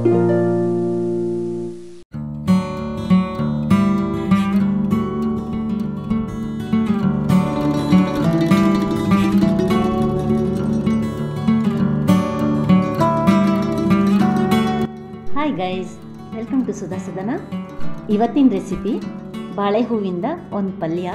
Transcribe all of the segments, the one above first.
Hi guys, welcome to Sudha Sadana. ಇವತ್ತಿನ recipe ಬಾಳೆ ಹೂವಿಂದ ಒಂದು ಪಲ್ಯ.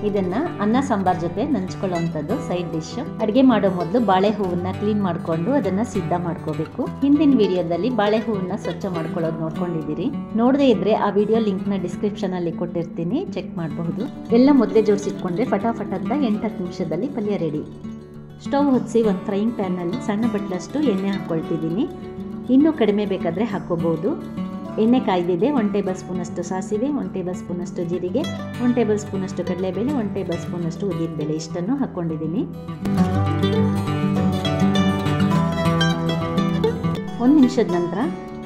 ಇದನ್ನು ಅನ್ನ ಸಾಂಬಾರ್ ಜೊತೆ ನಂಚ್ಕೊಳ್ಳೋವಂಥದ್ದು ಸೈಡ್ ಡಿಶ್. ಅಡುಗೆ ಮಾಡೋ ಮೊದಲು ಬಾಳೆ ಹೂವನ್ನ ಕ್ಲೀನ್ ಮಾಡಿಕೊಂಡು ಅದನ್ನು ಸಿದ್ಧ ಮಾಡ್ಕೋಬೇಕು. ಹಿಂದಿನ ವಿಡಿಯೋದಲ್ಲಿ ಬಾಳೆ ಹೂವನ್ನ ಸ್ವಚ್ಛ ಮಾಡ್ಕೊಳ್ಳೋದು ನೋಡ್ಕೊಂಡಿದ್ದೀರಿ. ನೋಡದೇ ಇದ್ರೆ ಆ ವಿಡಿಯೋ ಲಿಂಕ್ನ ಡಿಸ್ಕ್ರಿಪ್ಷನಲ್ಲಿ ಕೊಟ್ಟಿರ್ತೀನಿ, ಚೆಕ್ ಮಾಡಬಹುದು. ಎಲ್ಲ ಮೊದಲೇ ಜೋಡಿಸಿಟ್ಕೊಂಡ್ರೆ ಫಟಾಫಟ್ ಅಂತ 8-10 ನಿಮಿಷದಲ್ಲಿ ಪಲ್ಯ ರೆಡಿ. ಸ್ಟವ್ ಹೊತ್ತಿಸಿ ಒಂದು ಫ್ರೈಯಿಂಗ್ ಪ್ಯಾನಲ್ಲಿ ಸಣ್ಣ ಬಟ್ಲಷ್ಟು ಎಣ್ಣೆ ಹಾಕ್ಕೊಳ್ತಿದ್ದೀನಿ. ಇನ್ನೂ ಕಡಿಮೆ ಬೇಕಾದರೆ ಹಾಕ್ಕೋಬೋದು. ಎಣ್ಣೆ ಕಾಯ್ದಿದೆ. 1 ಟೇಬಲ್ ಸ್ಪೂನಷ್ಟು ಸಾಸಿವೆ, 1 ಟೇಬಲ್ ಸ್ಪೂನಷ್ಟು ಜೀರಿಗೆ, 1 ಟೇಬಲ್ ಸ್ಪೂನಷ್ಟು ಕಡಲೆಬೇಳೆ, 1 ಟೇಬಲ್ ಸ್ಪೂನಷ್ಟು ಉದ್ದಿನಬೇಳೆ ಇಷ್ಟನ್ನು ಹಾಕ್ಕೊಂಡಿದ್ದೀನಿ. 1 ನಿಮಿಷದ ನಂತರ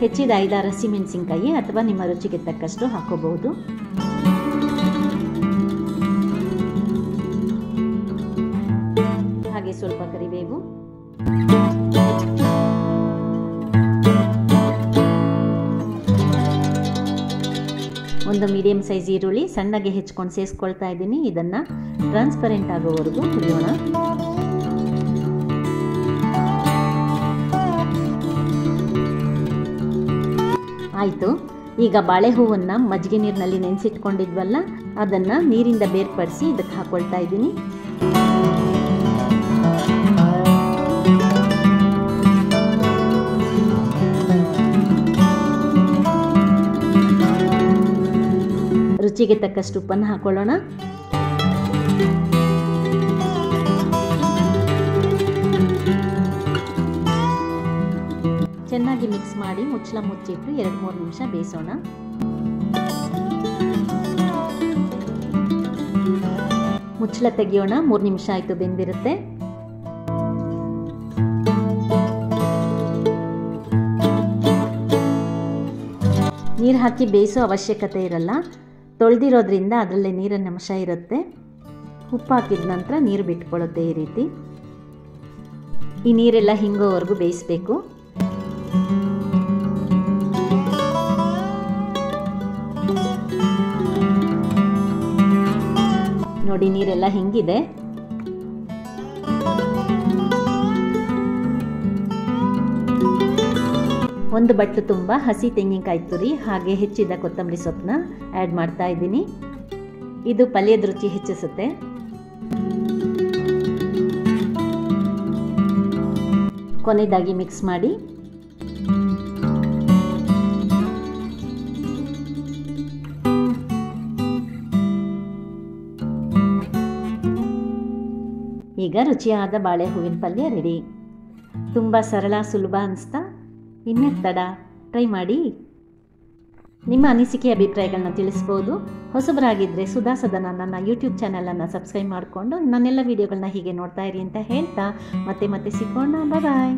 ಹೆಚ್ಚಿದ 5-6 ಹಸಿಮೆಣಸಿನಕಾಯಿ ಅಥವಾ ನಿಮ್ಮ ರುಚಿಗೆ ತಕ್ಕಷ್ಟು ಹಾಕ್ಕೋಬಹುದು. ಹಾಗೆ ಸ್ವಲ್ಪ ಕರಿಬೇವು, ಒಂದು ಮೀಡಿಯಂ ಸೈಜ್ ಈರುಳ್ಳಿ ಸಣ್ಣಗೆ ಹೆಚ್ಚಿಕೊಂಡು ಸೇರಿಸ್ಕೊಳ್ತಾ ಇದ್ದೀನಿ. ಇದನ್ನು ಟ್ರಾನ್ಸ್ಪರೆಂಟ್ ಆಗೋವರೆಗೂ ಹುರಿಯೋಣ. ಆಯಿತು. ಈಗ ಬಾಳೆ ಹೂವನ್ನು ಮಜ್ಜಿಗೆ ನೀರಿನಲ್ಲಿ ನೆನೆಸಿಟ್ಕೊಂಡಿದ್ವಲ್ಲ, ಅದನ್ನು ನೀರಿಂದ ಬೇರ್ಪಡಿಸಿ ಇದಕ್ಕೆ ಹಾಕ್ಕೊಳ್ತಾ ಇದ್ದೀನಿ. ರುಚಿಗೆ ತಕ್ಕಷ್ಟು ಉಪ್ಪನ್ನು ಹಾಕೊಳ್ಳೋಣ. ಚೆನ್ನಾಗಿ ಮಿಕ್ಸ್ ಮಾಡಿ ಮುಚ್ಚಳ ಮುಚ್ಚಿಟ್ಟು 2-3 ನಿಮಿಷ ಬೇಯಿಸೋಣ. ಮುಚ್ಚಳ ತೆಗೆಯೋಣ. 3 ನಿಮಿಷ ಆಯಿತು, ಬೆಂದಿರುತ್ತೆ. ನೀರು ಹಾಕಿ ಬೇಯಿಸೋ ಅವಶ್ಯಕತೆ ಇರಲ್ಲ. ತೊಳೆದಿರೋದ್ರಿಂದ ಅದರಲ್ಲೇ ನೀರಿನ ಅಂಶ ಇರುತ್ತೆ. ಉಪ್ಪು ಹಾಕಿದ ನಂತರ ನೀರು ಬಿಟ್ಕೊಳ್ಳುತ್ತೆ. ಈ ರೀತಿ ಈ ನೀರೆಲ್ಲ ಹಿಂಗೋವರೆಗೂ ಬೇಯಿಸಬೇಕು. ನೋಡಿ, ನೀರೆಲ್ಲ ಹಿಂಗಿದೆ. ಒಂದು ಬಟ್ಟು ತುಂಬ ಹಸಿ ತೆಂಗಿನಕಾಯಿ ತುರಿ ಹಾಗೆ ಹೆಚ್ಚಿದ ಕೊತ್ತಂಬರಿ ಸೊಪ್ಪನ್ನ ಆ್ಯಡ್ ಮಾಡ್ತಾ ಇದ್ದೀನಿ. ಇದು ಪಲ್ಯದ ರುಚಿ ಹೆಚ್ಚಿಸುತ್ತೆ. ಕೊನೆಯದಾಗಿ ಮಿಕ್ಸ್ ಮಾಡಿ. ಈಗ ರುಚಿಯಾದ ಬಾಳೆ ಹೂವಿನ ಪಲ್ಯ ರೆಡಿ. ತುಂಬ ಸರಳ, ಸುಲಭ ಅನಿಸ್ತಾ ಇನ್ನೇನು ತಡ, ಟ್ರೈ ಮಾಡಿ. ನಿಮ್ಮ ಅನಿಸಿಕೆ ಅಭಿಪ್ರಾಯಗಳನ್ನ ತಿಳಿಸ್ಬೋದು. ಹೊಸಬರಾಗಿದ್ದರೆ ಸುಧಾ ಸದನ ನನ್ನ ಯೂಟ್ಯೂಬ್ ಚಾನಲನ್ನು ಸಬ್ಸ್ಕ್ರೈಬ್ ಮಾಡಿಕೊಂಡು ನನ್ನೆಲ್ಲ ವೀಡಿಯೋಗಳನ್ನ ಹೀಗೆ ನೋಡ್ತಾ ಇರಿ ಅಂತ ಹೇಳ್ತಾ ಮತ್ತೆ ಸಿಕ್ಕೋಣ. ಬಾಯ್.